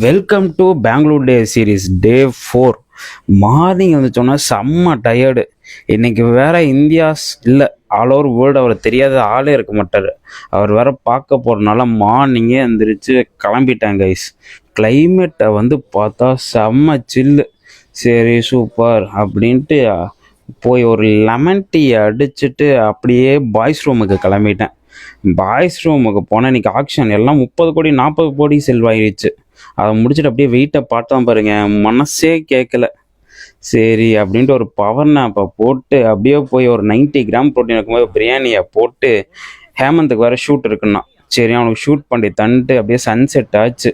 Welcome to Bangalore day series day 4. Morning வந்து சொன்னால் செம்ம டயர்டு. இன்னைக்கு வேற இந்தியாஸ் இல்லை, ஆல் ஓவர் வேர்ல்டு அவர் தெரியாத ஆளே இருக்க மாட்டார். அவர் வேற பார்க்க போகிறனால மார்னிங்கே எழுந்திரிச்சு கிளம்பிட்டேன் கைஸ். கிளைமேட்டை வந்து பார்த்தா செம்ம சில்லு. சரி சூப்பர் அப்படின்ட்டு போய் ஒரு லெமன் டீ அடிச்சுட்டு அப்படியே பாய்ஸ் ரூமுக்கு கிளம்பிட்டேன். பாய்ஸ் ரூமுக்கு போனால் இன்னைக்கு ஆக்ஷன் எல்லாம் 30 கோடி 40 கோடி செல்வாயிருச்சு. அதை முடிச்சுட்டு அப்படியே வெயிட்டை பார்த்தோம் பாருங்க, மனசே கேட்கல. சரி அப்படின்ட்டு ஒரு பவர் நாப்பை போட்டு அப்படியே போய் ஒரு 90 கிராம் ப்ரோட்டீன் இருக்கும்போது பிரியாணியை போட்டு, ஹேமந்துக்கு வேறு ஷூட் இருக்குன்னா சரி அவனுக்கு ஷூட் பண்ணி தந்துட்டு அப்படியே சன்செட் ஆச்சு.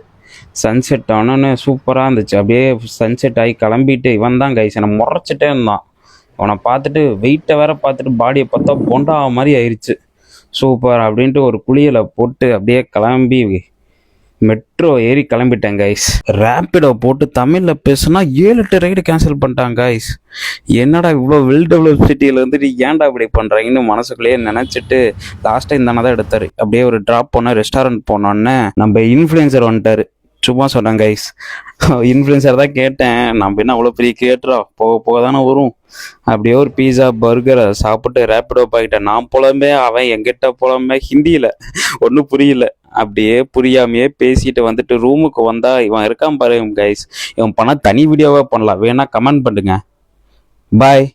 சன்செட் ஆனோன்னு சூப்பராக இருந்துச்சு. அப்படியே சன்செட் ஆகி கிளம்பிட்டு இவன் தான் கைஸ் என்னை முறைச்சிட்டே இருந்தான். அவனை பார்த்துட்டு வெயிட்டை வேற பார்த்துட்டு பாடியை பார்த்தா பொண்டா மாதிரி ஆயிடுச்சு. சூப்பர் அப்படின்ட்டு ஒரு குளியலை போட்டு அப்படியே கிளம்பி மெட்ரோ ஏறி கிளம்பிட்டேன் கைஸ். ரேப்பிடோ போட்டு தமிழில் பேசுனா 7-8 ரைடு கேன்சல் பண்ணிட்டாங்க கைஸ். என்னடா இவ்வளோ வெல் டெவலப் சிட்டியில் வந்துட்டு ஏன்டா இப்படி பண்ணுறாங்கன்னு மனசுக்குள்ளேயே நினச்சிட்டு லாஸ்ட் டைம் தானே தான் எடுத்தார். அப்படியே ஒரு ட்ராப் போனால் ரெஸ்டாரண்ட் போனோன்னே நம்ம இன்ஃப்ளூயன்சர் வந்துட்டார். சும்மா சொன்னேன் கைஸ், இன்ஃப்ளூயன்சர் தான் கேட்டேன். நம்ம என்ன அவ்வளோ பெரிய கேட்டுறோம், போக போக தானே வரும். அப்படியே ஒரு பீஸா பர்கரை சாப்பிட்டு ரேப்பிடோ போய்கிட்டேன். நான் புலம்பே, அவன் எங்கிட்ட புலம்பே, ஹிந்தியில் ஒன்றும் புரியல. அப்படியே புரியாமையே பேசிட்டு வந்துட்டு ரூமுக்கு வந்தா இவன் இருக்கான் பாரு கைஸ். இவன் பண்ணால் தனி வீடியோவாக பண்ணலாம், வேணா கமெண்ட் பண்ணுங்க. பாய்.